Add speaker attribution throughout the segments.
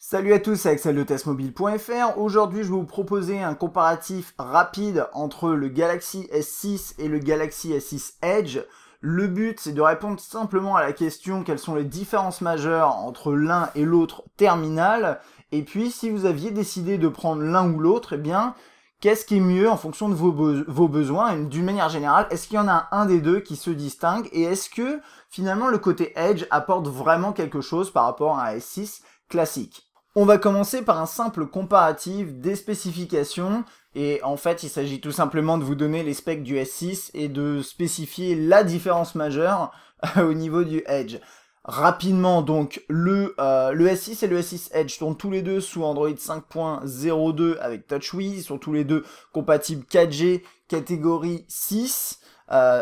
Speaker 1: Salut à tous, c'est Axel de testmobile.fr. Aujourd'hui, je vais vous proposer un comparatif rapide entre le Galaxy S6 et le Galaxy S6 Edge. Le but, c'est de répondre simplement à la question quelles sont les différences majeures entre l'un et l'autre terminal. Et puis, si vous aviez décidé de prendre l'un ou l'autre, eh bien, qu'est-ce qui est mieux en fonction de vos besoins? Et d'une manière générale, est-ce qu'il y en a un des deux qui se distingue? Et est-ce que, finalement, le côté Edge apporte vraiment quelque chose par rapport à un S6 classique? On va commencer par un simple comparatif des spécifications et en fait il s'agit tout simplement de vous donner les specs du S6 et de spécifier la différence majeure au niveau du Edge. Rapidement donc, le S6 et le S6 Edge tournent tous les deux sous Android 5.02 avec TouchWiz, ils sont tous les deux compatibles 4G catégorie 6.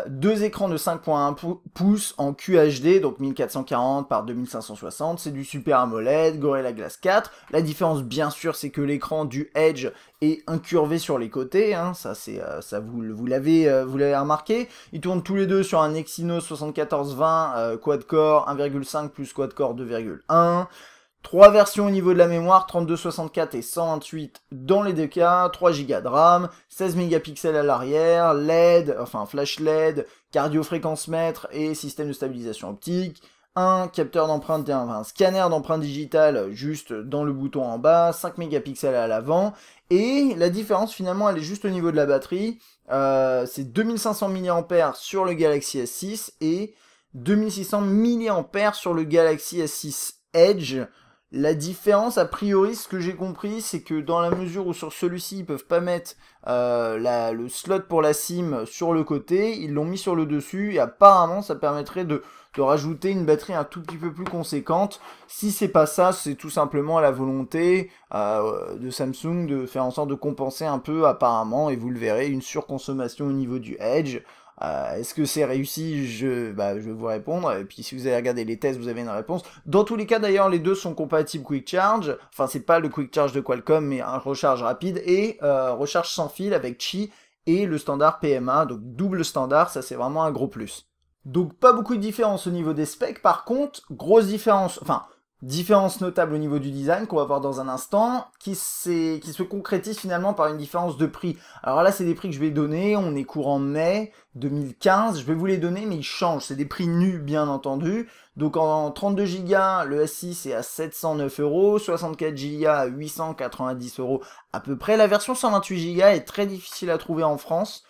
Speaker 1: Deux écrans de 5.1 pouces en QHD, donc 1440 par 2560, c'est du Super AMOLED, Gorilla Glass 4. La différence, bien sûr, c'est que l'écran du Edge est incurvé sur les côtés, hein, ça vous l'avez remarqué. Ils tournent tous les deux sur un Exynos 7420 quad-core 1,5 plus quad-core 2,1. Trois versions au niveau de la mémoire, 3264 et 128 dans les deux cas, 3 Go de RAM, 16 mégapixels à l'arrière, LED, enfin flash LED, cardio-fréquence mètre et système de stabilisation optique, un capteur d'empreinte, un scanner d'empreinte digitale juste dans le bouton en bas, 5 mégapixels à l'avant, et la différence finalement elle est juste au niveau de la batterie, c'est 2500 mAh sur le Galaxy S6 et 2600 mAh sur le Galaxy S6 Edge. La différence, a priori, ce que j'ai compris, c'est que dans la mesure où sur celui-ci, ils peuvent pas mettre le slot pour la SIM sur le côté, ils l'ont mis sur le dessus, et apparemment, ça permettrait de rajouter une batterie un tout petit peu plus conséquente. Si c'est pas ça, c'est tout simplement la volonté de Samsung de faire en sorte de compenser un peu, apparemment, et vous le verrez, une surconsommation au niveau du Edge. Est-ce que c'est réussi? Je vais vous répondre, et puis si vous avez regardé les tests, vous avez une réponse. Dans tous les cas, d'ailleurs, les deux sont compatibles Quick Charge, enfin c'est pas le Quick Charge de Qualcomm, mais un recharge rapide, et recharge sans fil avec Qi, et le standard PMA, donc double standard, ça c'est vraiment un gros plus. Donc pas beaucoup de différence au niveau des specs, par contre, grosse différence, enfin, différence notable au niveau du design qu'on va voir dans un instant, qui se concrétise finalement par une différence de prix. Alors là, c'est des prix que je vais donner, on est courant mai 2015, je vais vous les donner, mais ils changent, c'est des prix nus bien entendu. Donc en 32 Go, le S6 est à 709 euros, 64 Go à 890 euros à peu près. La version 128 Go est très difficile à trouver en France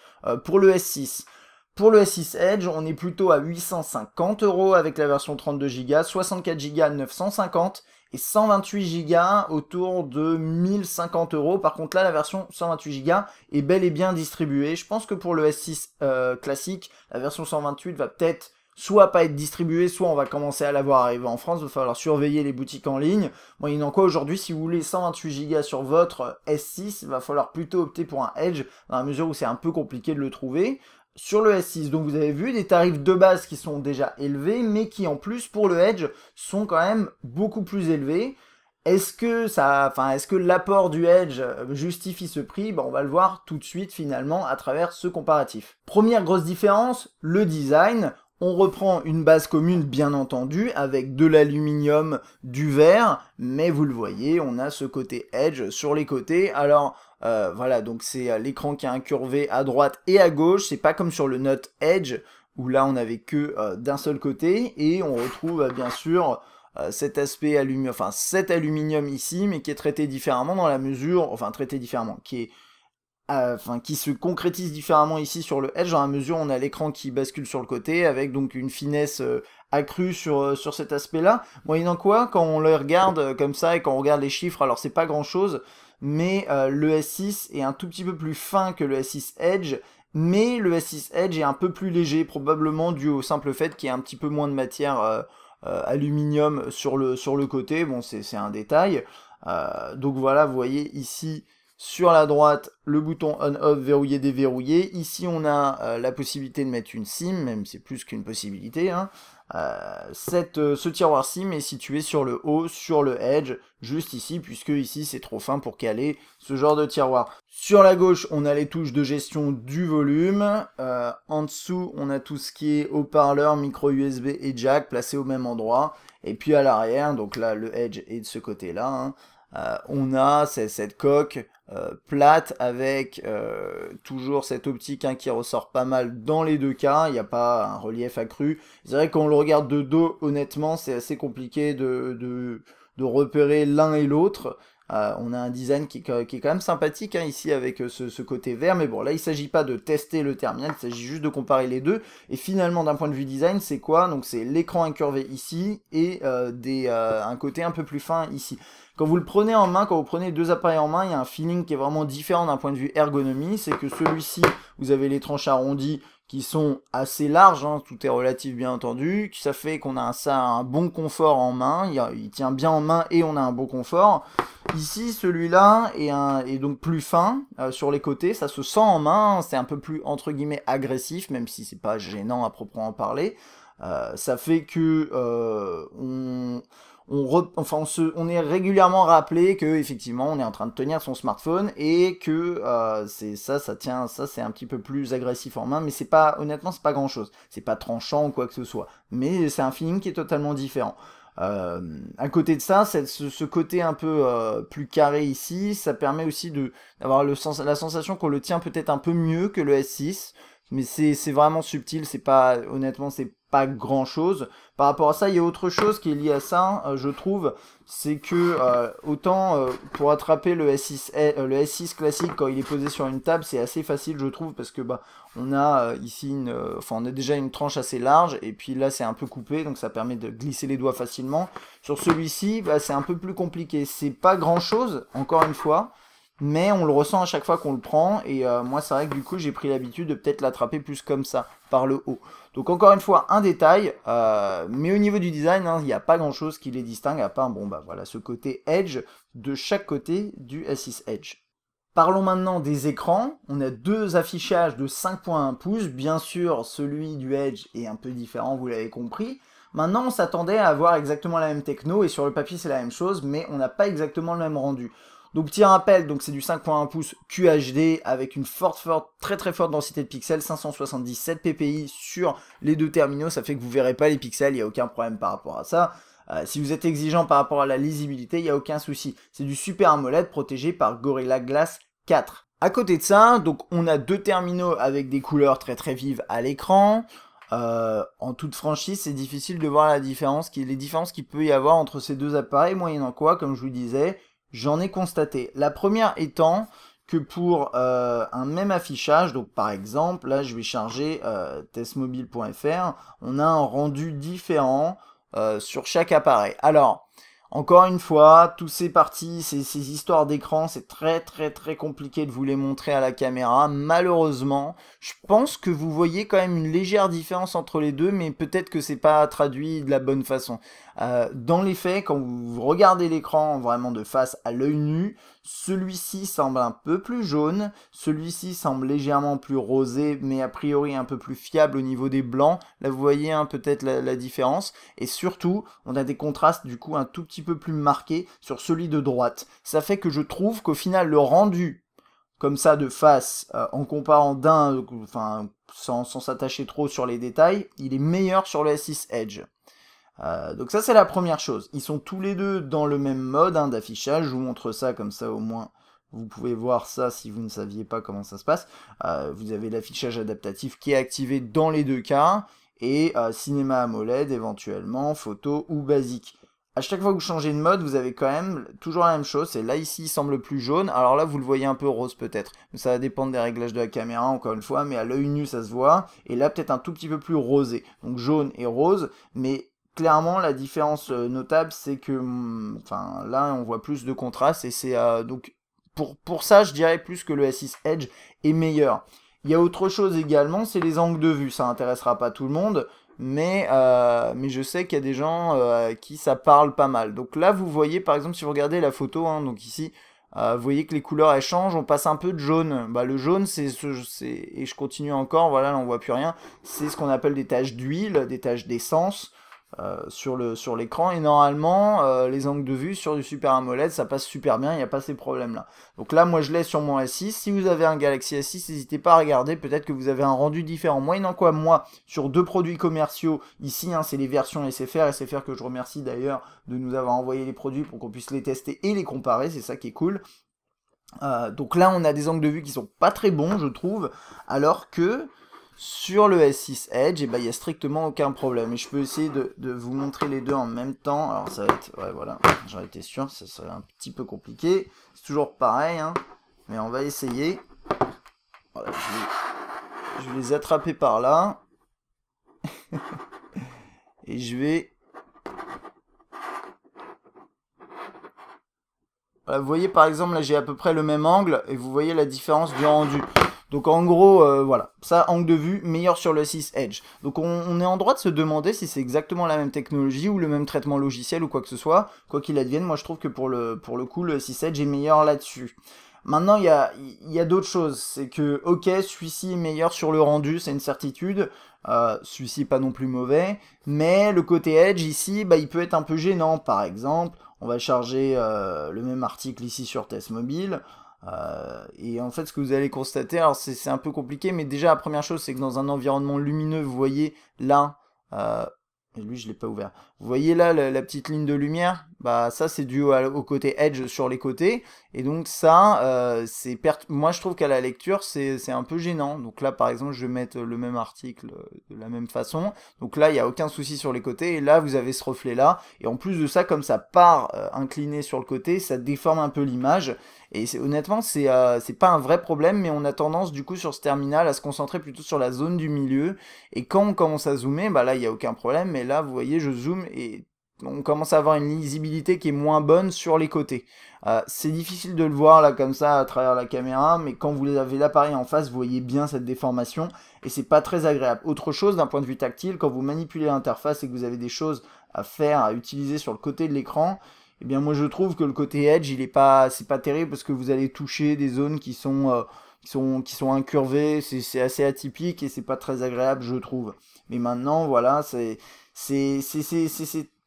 Speaker 1: pour le S6. Pour le S6 Edge, on est plutôt à 850 euros avec la version 32 Go, 64 Go à 950 et 128 Go autour de 1050 euros. Par contre là, la version 128 Go est bel et bien distribuée. Je pense que pour le S6 classique, la version 128 va peut-être soit pas être distribuée, soit on va commencer à la voir arriver en France. Il va falloir surveiller les boutiques en ligne. Bon, il en quoi aujourd'hui, si vous voulez 128 Go sur votre S6, il va falloir plutôt opter pour un Edge, dans la mesure où c'est un peu compliqué de le trouver. Sur le S6, donc vous avez vu des tarifs de base qui sont déjà élevés, mais qui en plus pour le Edge sont quand même beaucoup plus élevés. Est-ce que l'apport du Edge justifie ce prix? On va le voir tout de suite finalement à travers ce comparatif. Première grosse différence, le design. On reprend une base commune bien entendu avec de l'aluminium, du verre, mais vous le voyez, on a ce côté Edge sur les côtés. Alors voilà, donc c'est l'écran qui est incurvé à droite et à gauche, c'est pas comme sur le Note Edge où là on avait que d'un seul côté, et on retrouve bien sûr cet aspect aluminium, enfin cet aluminium ici, mais qui est traité différemment dans la mesure, enfin traité différemment, qui se concrétise différemment ici sur le Edge, dans la mesure où on a l'écran qui bascule sur le côté, avec donc une finesse accrue sur cet aspect-là. Moyennant quoi, quand on le regarde comme ça, et quand on regarde les chiffres, alors c'est pas grand-chose, mais le S6 est un tout petit peu plus fin que le S6 Edge, mais le S6 Edge est un peu plus léger, probablement dû au simple fait qu'il y a un petit peu moins de matière aluminium sur le côté. Bon, c'est un détail. Donc voilà, vous voyez ici sur la droite le bouton on-off verrouiller déverrouiller. Ici on a la possibilité de mettre une SIM, même c'est plus qu'une possibilité, hein. ce tiroir-ci, mais situé sur le haut, sur le edge, juste ici, puisque ici c'est trop fin pour caler ce genre de tiroir. Sur la gauche, on a les touches de gestion du volume. En dessous, on a tout ce qui est haut-parleur, micro USB et jack placés au même endroit. Et puis à l'arrière, donc là le edge est de ce côté-là, hein, on a cette coque plate avec toujours cette optique hein, qui ressort pas mal dans les deux cas, il n'y a pas un relief accru. C'est vrai qu'on le regarde de dos, honnêtement, c'est assez compliqué de repérer l'un et l'autre. On a un design qui est quand même sympathique hein, ici avec ce côté vert, mais bon là il ne s'agit pas de tester le terminal, il s'agit juste de comparer les deux, et finalement d'un point de vue design c'est quoi? Donc c'est l'écran incurvé ici, et un côté un peu plus fin ici. Quand vous le prenez en main, quand vous prenez les deux appareils en main, il y a un feeling qui est vraiment différent d'un point de vue ergonomie, c'est que celui-ci, vous avez les tranches arrondies qui sont assez larges, hein, tout est relatif bien entendu, ça fait qu'on a un bon confort en main, il tient bien en main et on a un bon confort. Ici, celui-là est donc plus fin sur les côtés, ça se sent en main, c'est un peu plus entre guillemets agressif, même si c'est pas gênant à proprement parler. Ça fait que on est régulièrement rappelé que effectivement on est en train de tenir son smartphone et que ça c'est un petit peu plus agressif en main, mais c'est pas, honnêtement c'est pas grand chose, c'est pas tranchant ou quoi que ce soit, mais c'est un feeling qui est totalement différent. À côté de ça, ce côté un peu plus carré ici, ça permet aussi d'avoir la sensation qu'on le tient peut-être un peu mieux que le S6, mais c'est vraiment subtil, c'est pas, honnêtement c'est pas grand chose. Par rapport à ça, il y a autre chose qui est liée à ça, je trouve, c'est que autant pour attraper le S6 classique quand il est posé sur une table, c'est assez facile je trouve, parce que bah on a ici on a déjà une tranche assez large, et puis là c'est un peu coupé, donc ça permet de glisser les doigts facilement. Sur celui-ci, bah, c'est un peu plus compliqué, c'est pas grand chose, encore une fois, mais on le ressent à chaque fois qu'on le prend, et moi c'est vrai que du coup j'ai pris l'habitude de peut-être l'attraper plus comme ça, par le haut. Donc encore une fois un détail, mais au niveau du design, hein, il n'y a pas grand chose qui les distingue, à part bon bah voilà ce côté edge de chaque côté du S6 Edge. Parlons maintenant des écrans. On a deux affichages de 5.1 pouces, bien sûr celui du Edge est un peu différent, vous l'avez compris. Maintenant on s'attendait à avoir exactement la même techno, et sur le papier c'est la même chose, mais on n'a pas exactement le même rendu. Donc petit rappel, donc c'est du 5.1 pouces QHD avec une très forte densité de pixels, 577 ppi sur les deux terminaux, ça fait que vous verrez pas les pixels, il n'y a aucun problème par rapport à ça. Si vous êtes exigeant par rapport à la lisibilité, il n'y a aucun souci. C'est du Super AMOLED protégé par Gorilla Glass 4. À côté de ça, donc on a deux terminaux avec des couleurs très vives à l'écran. En toute franchise, c'est difficile de voir les différences qu'il peut y avoir entre ces deux appareils, moyennant quoi, comme je vous disais, j'en ai constaté. La première étant que pour un même affichage, donc par exemple, là je vais charger testmobile.fr, on a un rendu différent sur chaque appareil. Alors, encore une fois, tous ces parties, ces histoires d'écran, c'est très compliqué de vous les montrer à la caméra. Malheureusement, je pense que vous voyez quand même une légère différence entre les deux, mais peut-être que c'est pas traduit de la bonne façon. Dans les faits, quand vous regardez l'écran vraiment de face à l'œil nu, celui-ci semble un peu plus jaune, celui-ci semble légèrement plus rosé, mais a priori un peu plus fiable au niveau des blancs. Là, vous voyez hein, peut-être la différence. Et surtout, on a des contrastes du coup un tout petit peu plus marqués sur celui de droite. Ça fait que je trouve qu'au final, le rendu comme ça de face, en comparant sans s'attacher trop sur les détails, il est meilleur sur le S6 Edge. Donc ça c'est la première chose. Ils sont tous les deux dans le même mode hein, d'affichage. Je vous montre ça comme ça au moins vous pouvez voir ça si vous ne saviez pas comment ça se passe. Vous avez l'affichage adaptatif qui est activé dans les deux cas, et cinéma AMOLED éventuellement, photo ou basique. À chaque fois que vous changez de mode, vous avez quand même toujours la même chose. C'est là ici il semble plus jaune. Alors là vous le voyez un peu rose peut-être. Ça va dépendre des réglages de la caméra encore une fois, mais à l'œil nu ça se voit. Et là peut-être un tout petit peu plus rosé. Donc jaune et rose, mais clairement, la différence notable, c'est que, là, on voit plus de contraste, et c'est donc pour ça, je dirais plus que le S6 Edge est meilleur. Il y a autre chose également, c'est les angles de vue. Ça n'intéressera pas tout le monde, mais je sais qu'il y a des gens à qui ça parle pas mal. Donc là, vous voyez, par exemple, si vous regardez la photo, hein, donc ici, Vous voyez que les couleurs elles changent, on passe un peu de jaune. Bah, le jaune, et je continue encore, voilà, là on voit plus rien. C'est ce qu'on appelle des taches d'huile, des taches d'essence sur l'écran. Et normalement, les angles de vue sur du Super AMOLED, ça passe super bien, il n'y a pas ces problèmes-là. Donc là, moi je l'ai sur mon S6. Si vous avez un Galaxy S6, n'hésitez pas à regarder, peut-être que vous avez un rendu différent. Moyennant quoi, moi, sur 2 produits commerciaux, ici, hein, c'est les versions SFR que je remercie d'ailleurs de nous avoir envoyé les produits pour qu'on puisse les tester et les comparer, c'est ça qui est cool. Donc là, on a des angles de vue qui sont pas très bons, je trouve, alors que sur le S6 Edge, il n'y a strictement aucun problème. Et je peux essayer de vous montrer les deux en même temps. Alors ça va être, ouais voilà, j'en étais sûr, ça serait un petit peu compliqué. C'est toujours pareil, hein, mais on va essayer. Voilà, je vais les attraper par là. Et je vais... Voilà, vous voyez par exemple, là j'ai à peu près le même angle, et vous voyez la différence du rendu. Donc en gros, voilà, ça, angle de vue, meilleur sur le 6 Edge. Donc on est en droit de se demander si c'est exactement la même technologie, ou le même traitement logiciel, ou quoi que ce soit. Quoi qu'il advienne, moi je trouve que pour le coup, le 6 Edge est meilleur là-dessus. Maintenant, il y a d'autres choses. C'est que, ok, celui-ci est meilleur sur le rendu, c'est une certitude. Celui-ci pas non plus mauvais. Mais le côté Edge, ici, bah, il peut être un peu gênant. Par exemple, on va charger le même article ici sur Test Mobile. Et en fait, ce que vous allez constater, alors c'est un peu compliqué, mais déjà, la première chose, c'est que dans un environnement lumineux, vous voyez là... et lui, je l'ai pas ouvert. Vous voyez là la petite ligne de lumière? Bah ça, c'est dû au côté Edge sur les côtés. Et donc ça, moi je trouve qu'à la lecture, c'est un peu gênant. Donc là, par exemple, je vais mettre le même article de la même façon. Donc là, il n'y a aucun souci sur les côtés. Et là, vous avez ce reflet-là. Et en plus de ça, comme ça part incliné sur le côté, ça déforme un peu l'image. Et honnêtement, c'est pas un vrai problème, mais on a tendance du coup sur ce terminal à se concentrer plutôt sur la zone du milieu. Et quand on commence à zoomer, bah là, il n'y a aucun problème. Mais là, vous voyez, je zoome et on commence à avoir une lisibilité qui est moins bonne sur les côtés. C'est difficile de le voir là comme ça à travers la caméra, mais quand vous avez l'appareil en face, vous voyez bien cette déformation et c'est pas très agréable. Autre chose d'un point de vue tactile, quand vous manipulez l'interface et que vous avez des choses à faire, à utiliser sur le côté de l'écran, eh bien moi je trouve que le côté Edge, c'est pas terrible parce que vous allez toucher des zones qui sont incurvées, c'est assez atypique et c'est pas très agréable je trouve. Mais maintenant voilà, c'est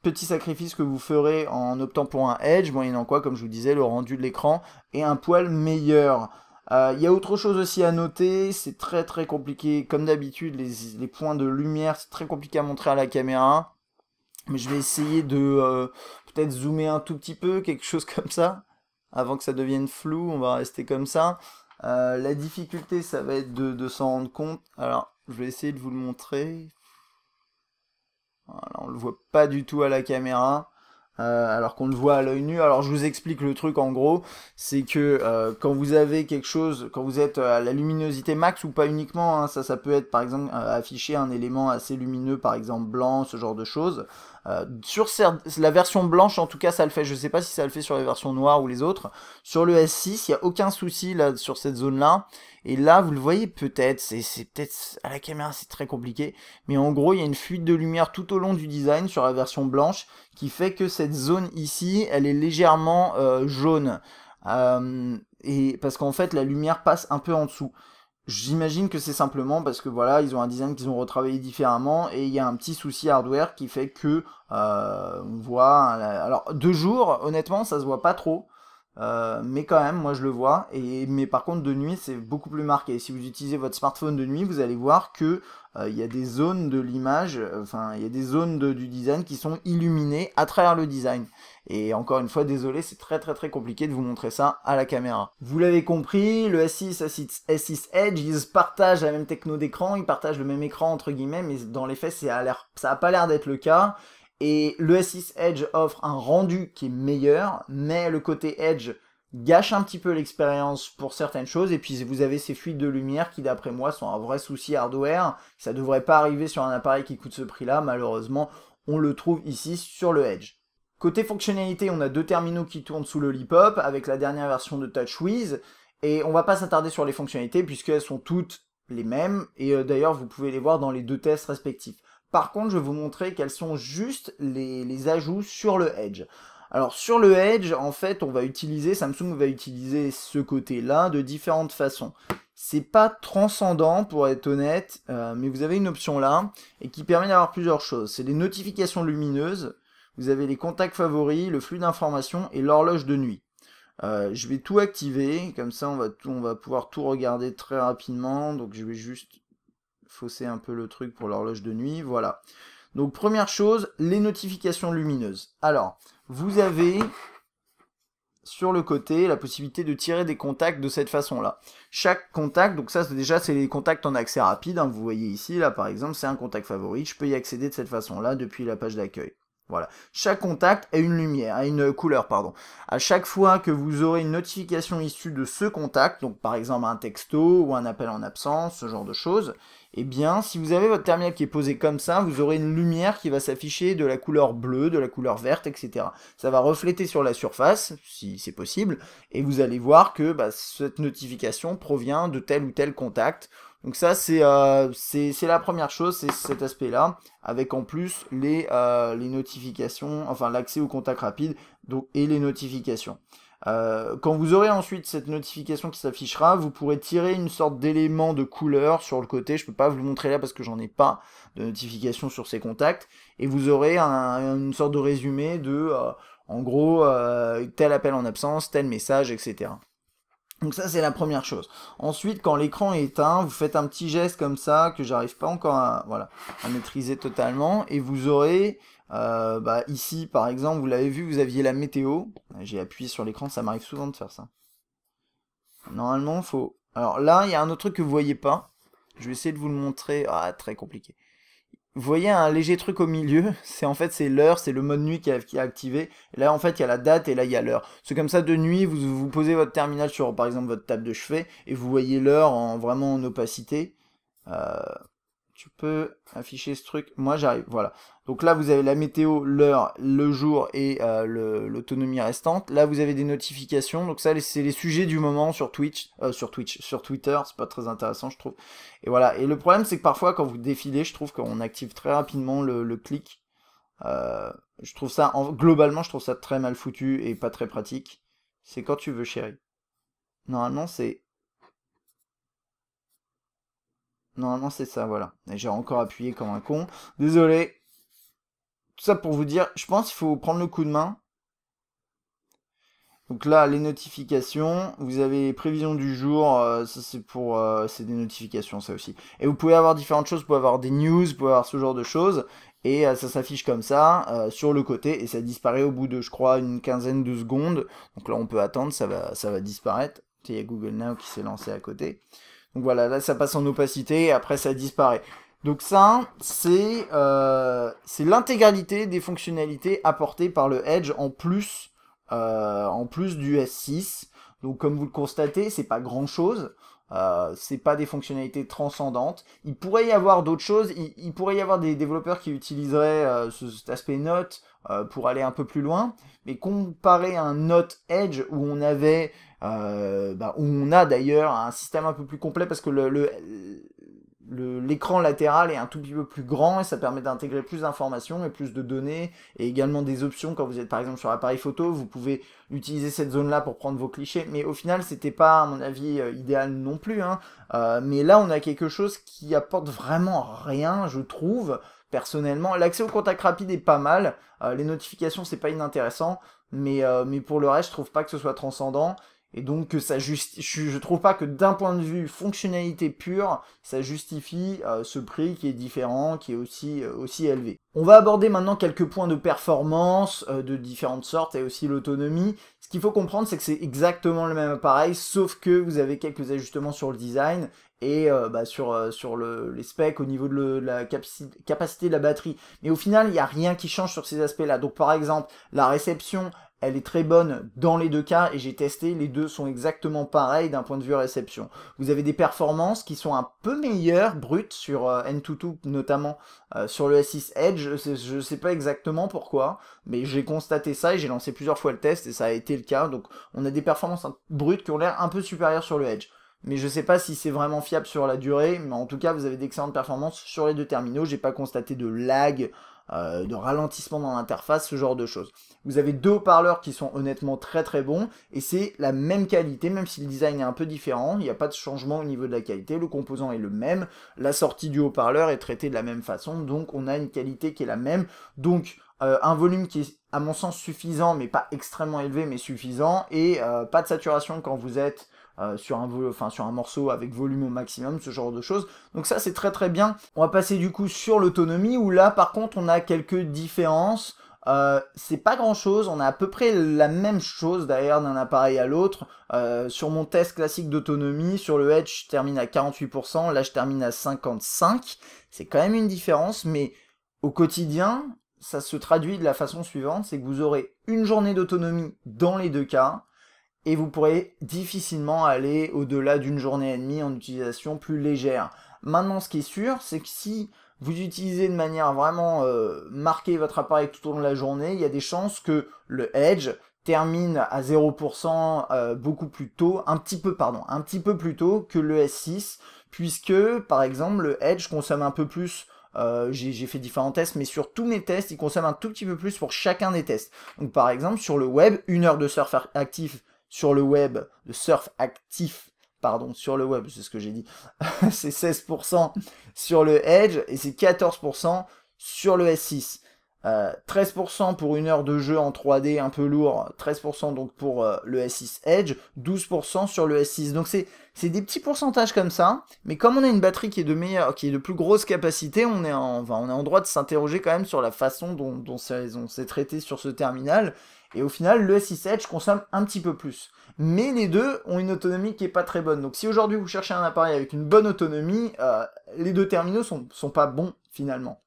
Speaker 1: petit sacrifice que vous ferez en optant pour un Edge, moyennant quoi, comme je vous disais, le rendu de l'écran est un poil meilleur. Il y a autre chose aussi à noter, c'est très très compliqué, comme d'habitude, les points de lumière, c'est très compliqué à montrer à la caméra. Mais je vais essayer de peut-être zoomer un tout petit peu, quelque chose comme ça, avant que ça devienne flou, on va rester comme ça. La difficulté, ça va être de s'en rendre compte. Alors, je vais essayer de vous le montrer. Voilà, on le voit pas du tout à la caméra, alors qu'on le voit à l'œil nu. Alors je vous explique le truc en gros, c'est que quand vous avez quelque chose, quand vous êtes à la luminosité max ou pas uniquement, hein, ça peut être par exemple afficher un élément assez lumineux, par exemple blanc, ce genre de choses. Sur la version blanche en tout cas ça le fait, je sais pas si ça le fait sur les versions noires ou les autres. Sur le S6 il n'y a aucun souci là sur cette zone là. Et là, vous le voyez peut-être, c'est peut-être à la caméra c'est très compliqué, mais en gros il y a une fuite de lumière tout au long du design sur la version blanche qui fait que cette zone ici, elle est légèrement jaune. Et parce qu'en fait la lumière passe un peu en dessous. J'imagine que c'est simplement parce que voilà, ils ont un design qu'ils ont retravaillé différemment et il y a un petit souci hardware qui fait que on voit. Alors 2 jours, honnêtement, ça se voit pas trop. Mais quand même, moi je le vois. Mais par contre, de nuit, c'est beaucoup plus marqué. Si vous utilisez votre smartphone de nuit, vous allez voir que il y a des zones de l'image, enfin, il y a des zones du design qui sont illuminées à travers le design. Et encore une fois, désolé, c'est très très très compliqué de vous montrer ça à la caméra. Vous l'avez compris, le S6, S6 Edge, ils partagent la même techno d'écran, ils partagent le même écran entre guillemets, mais dans les faits, ça a pas l'air d'être le cas. Et le S6 Edge offre un rendu qui est meilleur, mais le côté Edge gâche un petit peu l'expérience pour certaines choses, et puis vous avez ces fuites de lumière qui d'après moi sont un vrai souci hardware. Ça devrait pas arriver sur un appareil qui coûte ce prix-là, malheureusement on le trouve ici sur le Edge. Côté fonctionnalité, on a 2 terminaux qui tournent sous Lollipop avec la dernière version de TouchWiz, et on va pas s'attarder sur les fonctionnalités puisqu'elles sont toutes les mêmes, et d'ailleurs vous pouvez les voir dans les 2 tests respectifs. Par contre, je vais vous montrer quels sont juste les ajouts sur le Edge. Alors sur le Edge, en fait, Samsung va utiliser ce côté-là de différentes façons. C'est pas transcendant pour être honnête, mais vous avez une option là, et qui permet d'avoir plusieurs choses. C'est les notifications lumineuses, vous avez les contacts favoris, le flux d'informations et l'horloge de nuit. Je vais tout activer, comme ça on va pouvoir tout regarder très rapidement, donc je vais juste fausser un peu le truc pour l'horloge de nuit, voilà. Donc première chose, les notifications lumineuses. Alors, vous avez sur le côté la possibilité de tirer des contacts de cette façon-là. Chaque contact, donc ça déjà c'est les contacts en accès rapide, hein, vous voyez ici, là par exemple, c'est un contact favori, je peux y accéder de cette façon-là depuis la page d'accueil. Voilà. Chaque contact a une lumière, a une couleur, pardon. À chaque fois que vous aurez une notification issue de ce contact, donc par exemple un texto ou un appel en absence, ce genre de choses, eh bien, si vous avez votre terminal qui est posé comme ça, vous aurez une lumière qui va s'afficher de la couleur bleue, de la couleur verte, etc. Ça va refléter sur la surface, si c'est possible, et vous allez voir que cette notification provient de tel ou tel contact. Donc ça, c'est la première chose, c'est cet aspect-là, avec en plus les notifications, enfin l'accès au contact rapide et les notifications. Quand vous aurez ensuite cette notification qui s'affichera, vous pourrez tirer une sorte d'élément de couleur sur le côté. Je peux pas vous le montrer là parce que j'en ai pas de notification sur ces contacts. Et vous aurez une sorte de résumé de, en gros, tel appel en absence, tel message, etc. Donc ça c'est la première chose. Ensuite, quand l'écran est éteint, vous faites un petit geste comme ça que j'arrive pas encore à maîtriser totalement, et vous aurez ici par exemple, vous l'avez vu, vous aviez la météo. J'ai appuyé sur l'écran, ça m'arrive souvent de faire ça. Normalement, faut. Alors là, il y a un autre truc que vous voyez pas. Je vais essayer de vous le montrer. Ah, très compliqué. Vous voyez un léger truc au milieu, c'est l'heure, c'est le mode nuit qui est activé. Et là en fait il y a la date et là il y a l'heure. C'est comme ça de nuit, vous posez votre terminal sur par exemple votre table de chevet et vous voyez l'heure vraiment en opacité. Tu peux afficher ce truc, moi j'arrive, voilà. Donc là vous avez la météo, l'heure, le jour et l'autonomie restante. Là vous avez des notifications, donc ça c'est les sujets du moment sur sur Twitter, c'est pas très intéressant je trouve. Et voilà, et le problème c'est que parfois quand vous défilez, je trouve qu'on active très rapidement le clic. Je trouve ça, globalement je trouve ça très mal foutu et pas très pratique. C'est quand tu veux chérie. Normalement c'est ça, voilà. Et j'ai encore appuyé comme un con. Désolé. Tout ça pour vous dire, je pense qu'il faut prendre le coup de main. Donc là, les notifications, vous avez les prévisions du jour, ça c'est des notifications ça aussi. Et vous pouvez avoir différentes choses, vous pouvez avoir des news, vous pouvez avoir ce genre de choses, et ça s'affiche comme ça, sur le côté, et ça disparaît au bout de, je crois, une quinzaine de secondes. Donc là, on peut attendre, ça va disparaître. Il y a Google Now qui s'est lancé à côté. Donc voilà, là ça passe en opacité et après ça disparaît. Donc ça, c'est l'intégralité des fonctionnalités apportées par le Edge en plus du S6. Donc comme vous le constatez, c'est pas grand chose. C'est pas des fonctionnalités transcendantes. Il pourrait y avoir d'autres choses. Il pourrait y avoir des développeurs qui utiliseraient cet aspect Note pour aller un peu plus loin. Mais comparé à un Note Edge où on avait où on a d'ailleurs un système un peu plus complet parce que l'écran latéral est un tout petit peu plus grand et ça permet d'intégrer plus d'informations et plus de données et également des options quand vous êtes par exemple sur l'appareil photo, vous pouvez utiliser cette zone là pour prendre vos clichés, mais au final c'était pas à mon avis idéal non plus, hein. Mais là on a quelque chose qui apporte vraiment rien je trouve personnellement. L'accès au contact rapide est pas mal, les notifications c'est pas inintéressant, mais pour le reste je trouve pas que ce soit transcendant. Et donc je trouve pas que d'un point de vue fonctionnalité pure, ça justifie ce prix qui est différent, qui est aussi élevé. On va aborder maintenant quelques points de performance de différentes sortes et aussi l'autonomie. Ce qu'il faut comprendre, c'est que c'est exactement le même appareil, sauf que vous avez quelques ajustements sur le design et sur les specs au niveau de la capacité de la batterie. Mais au final, il n'y a rien qui change sur ces aspects-là. Donc par exemple, la réception, elle est très bonne dans les deux cas et j'ai testé, les deux sont exactement pareils d'un point de vue réception. Vous avez des performances qui sont un peu meilleures, brutes, sur Antutu notamment sur le S6 Edge, je sais pas exactement pourquoi, mais j'ai constaté ça et j'ai lancé plusieurs fois le test et ça a été le cas, donc on a des performances brutes qui ont l'air un peu supérieures sur le Edge. Mais je sais pas si c'est vraiment fiable sur la durée, mais en tout cas vous avez d'excellentes performances sur les deux terminaux, j'ai pas constaté de lag de ralentissement dans l'interface, ce genre de choses. Vous avez deux haut-parleurs qui sont honnêtement très très bons, et c'est la même qualité, même si le design est un peu différent, il n'y a pas de changement au niveau de la qualité, le composant est le même, la sortie du haut-parleur est traitée de la même façon, donc on a une qualité qui est la même, donc un volume qui est à mon sens suffisant, mais pas extrêmement élevé, mais suffisant, et pas de saturation quand vous êtes sur un morceau avec volume au maximum, ce genre de choses. Donc ça c'est très très bien. On va passer du coup sur l'autonomie, où là par contre on a quelques différences. C'est pas grand chose, on a à peu près la même chose d'ailleurs d'un appareil à l'autre. Sur mon test classique d'autonomie, sur le Edge je termine à 48%, là je termine à 55%. C'est quand même une différence, mais au quotidien, ça se traduit de la façon suivante, c'est que vous aurez une journée d'autonomie dans les deux cas, et vous pourrez difficilement aller au-delà d'une journée et demie en utilisation plus légère. Maintenant, ce qui est sûr, c'est que si vous utilisez de manière vraiment marquée votre appareil tout au long de la journée, il y a des chances que le Edge termine à 0% beaucoup plus tôt, un petit peu plus tôt que le S6, puisque par exemple le Edge consomme un peu plus. J'ai fait différents tests, mais sur tous mes tests, il consomme un tout petit peu plus pour chacun des tests. Donc par exemple, sur le web, 1 heure de surf actif sur le web, de surf actif, pardon, sur le web, c'est ce que j'ai dit, c'est 16% sur le Edge, et c'est 14% sur le S6. 13% pour 1 heure de jeu en 3D un peu lourd, 13% donc pour le S6 Edge, 12% sur le S6. Donc c'est des petits pourcentages comme ça, mais comme on a une batterie qui est de plus grosse capacité, on est en droit de s'interroger quand même sur la façon dont c'est traité sur ce terminal. Et au final, le S6 Edge consomme un petit peu plus. Mais les deux ont une autonomie qui est pas très bonne. Donc si aujourd'hui vous cherchez un appareil avec une bonne autonomie, les deux terminaux sont pas bons finalement.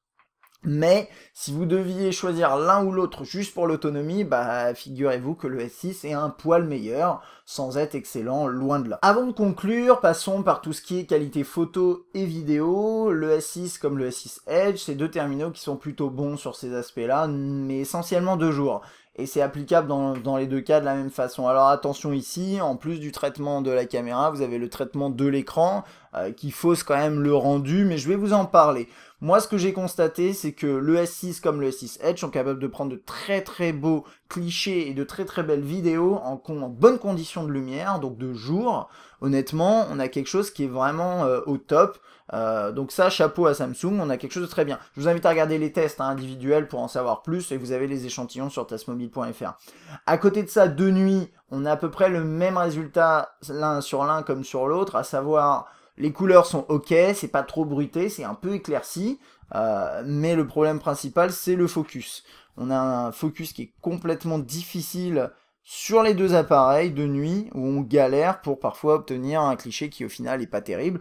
Speaker 1: Mais si vous deviez choisir l'un ou l'autre juste pour l'autonomie, bah figurez-vous que le S6 est un poil meilleur, sans être excellent, loin de là. Avant de conclure, passons par tout ce qui est qualité photo et vidéo. Le S6 comme le S6 Edge, c'est deux terminaux qui sont plutôt bons sur ces aspects-là, mais essentiellement de jour. Et c'est applicable dans les deux cas de la même façon. Alors attention ici, en plus du traitement de la caméra, vous avez le traitement de l'écran qui fausse quand même le rendu, mais je vais vous en parler. Moi, ce que j'ai constaté, c'est que le S6 comme le S6 Edge sont capables de prendre de très très beaux clichés et de très très belles vidéos en bonnes conditions de lumière, donc de jour. Honnêtement, on a quelque chose qui est vraiment au top. Donc ça, chapeau à Samsung, on a quelque chose de très bien. Je vous invite à regarder les tests individuels pour en savoir plus, et vous avez les échantillons sur testmobile.fr. À côté de ça, de nuit, on a à peu près le même résultat l'un sur l'un comme sur l'autre, à savoir les couleurs sont ok, c'est pas trop bruité, c'est un peu éclairci, mais le problème principal c'est le focus. On a un focus qui est complètement difficile sur les deux appareils de nuit, où on galère pour parfois obtenir un cliché qui au final est pas terrible,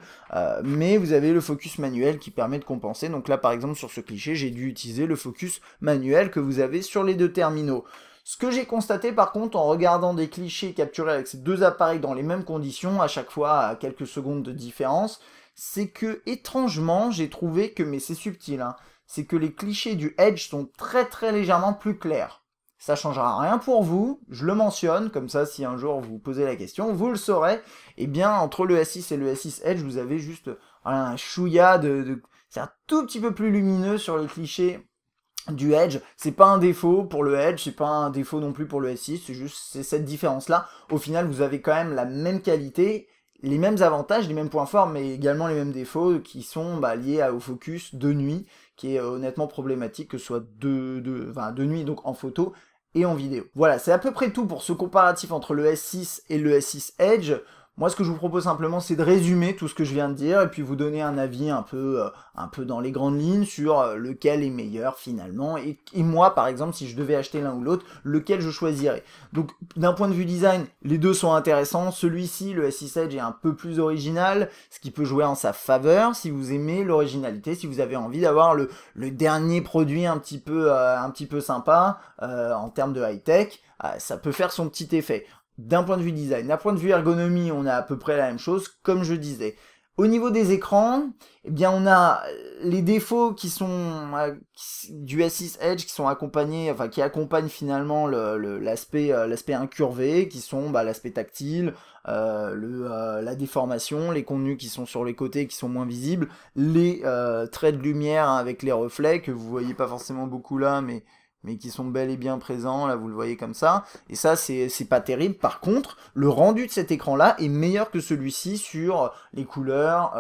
Speaker 1: mais vous avez le focus manuel qui permet de compenser. Donc là par exemple sur ce cliché, j'ai dû utiliser le focus manuel que vous avez sur les deux terminaux. Ce que j'ai constaté par contre en regardant des clichés capturés avec ces deux appareils dans les mêmes conditions, à chaque fois à quelques secondes de différence, c'est que étrangement j'ai trouvé que, mais c'est subtil, hein, c'est que les clichés du Edge sont très très légèrement plus clairs. Ça changera rien pour vous, je le mentionne, comme ça si un jour vous posez la question, vous le saurez. Et bien entre le S6 et le S6 Edge, vous avez juste un chouïa c'est un tout petit peu plus lumineux sur les clichés du Edge. C'est pas un défaut pour le Edge, c'est pas un défaut non plus pour le S6, c'est cette différence là. Au final vous avez quand même la même qualité, les mêmes avantages, les mêmes points forts, mais également les mêmes défauts qui sont liés au focus de nuit, qui est honnêtement problématique, que ce soit de nuit donc en photo et en vidéo. Voilà, c'est à peu près tout pour ce comparatif entre le S6 et le S6 Edge. Moi, ce que je vous propose simplement, c'est de résumer tout ce que je viens de dire et puis vous donner un avis un peu dans les grandes lignes sur lequel est meilleur finalement. Et moi, par exemple, si je devais acheter l'un ou l'autre, lequel je choisirais. Donc, d'un point de vue design, les deux sont intéressants. Celui-ci, le S6 Edge, est un peu plus original, ce qui peut jouer en sa faveur si vous aimez l'originalité, si vous avez envie d'avoir le dernier produit un petit peu sympa en termes de high-tech. Ça peut faire son petit effet. D'un point de vue design, d'un point de vue ergonomie, on a à peu près la même chose, comme je disais. Au niveau des écrans, eh bien on a les défauts qui sont du S6 Edge qui sont accompagnés, enfin qui accompagnent finalement l'aspect incurvé, qui sont l'aspect tactile, la déformation, les contenus qui sont sur les côtés qui sont moins visibles, les traits de lumière avec les reflets que vous voyez pas forcément beaucoup là, mais qui sont bel et bien présents, là vous le voyez comme ça, et ça c'est pas terrible. Par contre, le rendu de cet écran là est meilleur que celui-ci sur les couleurs,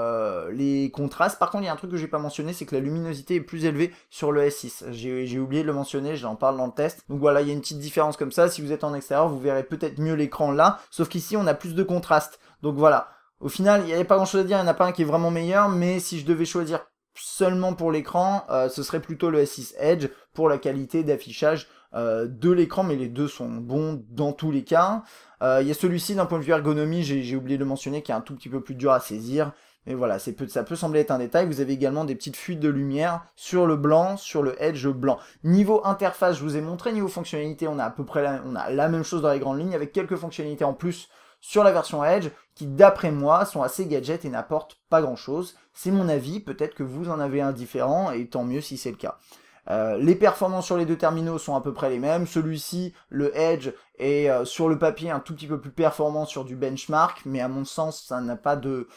Speaker 1: les contrastes. Par contre, il y a un truc que j'ai pas mentionné, c'est que la luminosité est plus élevée sur le S6, j'ai oublié de le mentionner, j'en parle dans le test, donc voilà, il y a une petite différence comme ça. Si vous êtes en extérieur, vous verrez peut-être mieux l'écran là, sauf qu'ici on a plus de contraste, donc voilà. Au final, il n'y avait pas grand chose à dire, il n'y en a pas un qui est vraiment meilleur, mais si je devais choisir seulement pour l'écran, ce serait plutôt le S6 Edge pour la qualité d'affichage de l'écran, mais les deux sont bons dans tous les cas. Il y a celui-ci d'un point de vue ergonomie, j'ai oublié de le mentionner, qui est un tout petit peu plus dur à saisir, mais voilà, ça peut sembler être un détail. Vous avez également des petites fuites de lumière sur le blanc, sur le Edge blanc. Niveau interface, je vous ai montré. Niveau fonctionnalité, on a à peu près la même chose dans les grandes lignes, avec quelques fonctionnalités en plus sur la version Edge, qui d'après moi sont assez gadgets et n'apportent pas grand chose. C'est mon avis, peut-être que vous en avez un différent, et tant mieux si c'est le cas. Les performances sur les deux terminaux sont à peu près les mêmes. Celui-ci, le Edge, est sur le papier un tout petit peu plus performant sur du benchmark, mais à mon sens, ça n'a pas de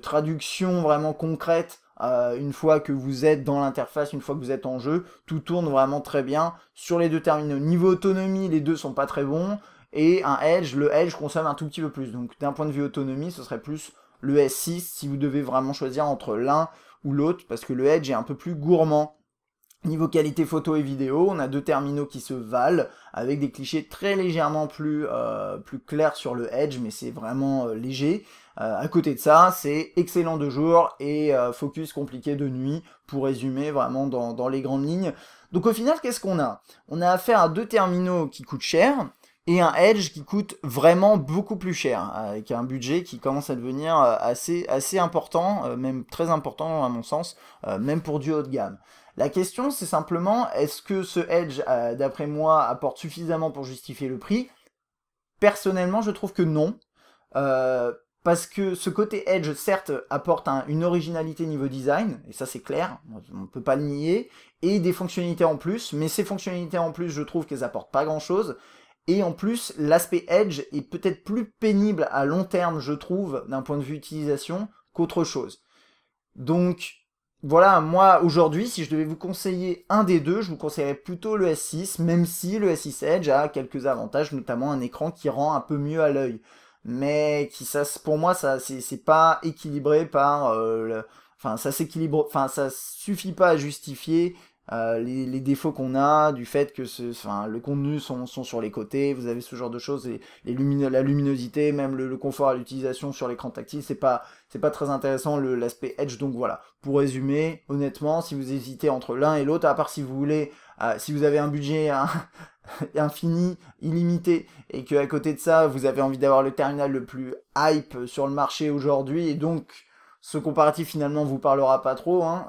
Speaker 1: traduction vraiment concrète. Une fois que vous êtes dans l'interface, une fois que vous êtes en jeu, tout tourne vraiment très bien sur les deux terminaux. Niveau autonomie, les deux sont pas très bons. Et le Edge consomme un tout petit peu plus. Donc d'un point de vue autonomie, ce serait plus le S6 si vous devez vraiment choisir entre l'un ou l'autre, parce que le Edge est un peu plus gourmand. Niveau qualité photo et vidéo, on a deux terminaux qui se valent, avec des clichés très légèrement plus clairs sur le Edge, mais c'est vraiment léger. À côté de ça, c'est excellent de jour et focus compliqué de nuit, pour résumer vraiment dans les grandes lignes. Donc au final, qu'est-ce qu'on a? On a affaire à deux terminaux qui coûtent cher, et un Edge qui coûte vraiment beaucoup plus cher, avec un budget qui commence à devenir assez important, même très important à mon sens, même pour du haut de gamme. La question, c'est simplement, est-ce que ce Edge, d'après moi, apporte suffisamment pour justifier le prix? Personnellement, je trouve que non. Parce que ce côté Edge, certes, apporte une originalité niveau design, et ça c'est clair, on ne peut pas le nier, et des fonctionnalités en plus, mais ces fonctionnalités en plus, je trouve qu'elles apportent pas grand-chose. Et en plus, l'aspect Edge est peut-être plus pénible à long terme, je trouve, d'un point de vue utilisation, qu'autre chose. Donc, voilà, moi, aujourd'hui, si je devais vous conseiller un des deux, je vous conseillerais plutôt le S6, même si le S6 Edge a quelques avantages, notamment un écran qui rend un peu mieux à l'œil. Mais pour moi, ça, c'est pas équilibré par... enfin, ça suffit pas à justifier les défauts qu'on a, du fait que le contenu sont sur les côtés, vous avez ce genre de choses, et la luminosité, même le confort à l'utilisation sur l'écran tactile, c'est pas très intéressant l'aspect Edge. Donc voilà, pour résumer, honnêtement, si vous hésitez entre l'un et l'autre, à part si vous voulez, si vous avez un budget infini, illimité, et que à côté de ça, vous avez envie d'avoir le terminal le plus hype sur le marché aujourd'hui, et donc ce comparatif finalement vous parlera pas trop, hein.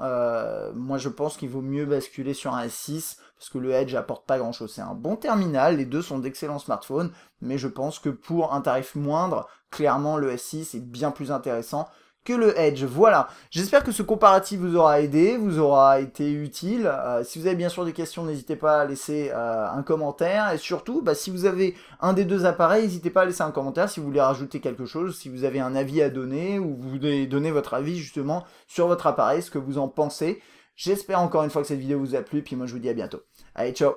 Speaker 1: Moi je pense qu'il vaut mieux basculer sur un S6, parce que le Edge apporte pas grand chose. C'est un bon terminal, les deux sont d'excellents smartphones, mais je pense que pour un tarif moindre, clairement le S6 est bien plus intéressant que le Edge. Voilà, j'espère que ce comparatif vous aura aidé, vous aura été utile. Si vous avez bien sûr des questions, n'hésitez pas à laisser un commentaire, et surtout, si vous avez un des deux appareils, n'hésitez pas à laisser un commentaire si vous voulez rajouter quelque chose, si vous avez un avis à donner, ou vous voulez donner votre avis justement sur votre appareil, ce que vous en pensez. J'espère encore une fois que cette vidéo vous a plu, puis moi je vous dis à bientôt. Allez, ciao!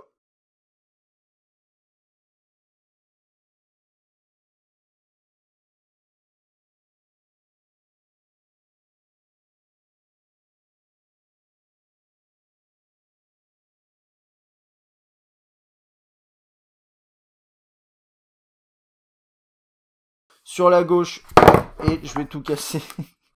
Speaker 1: Sur la gauche, et je vais tout casser.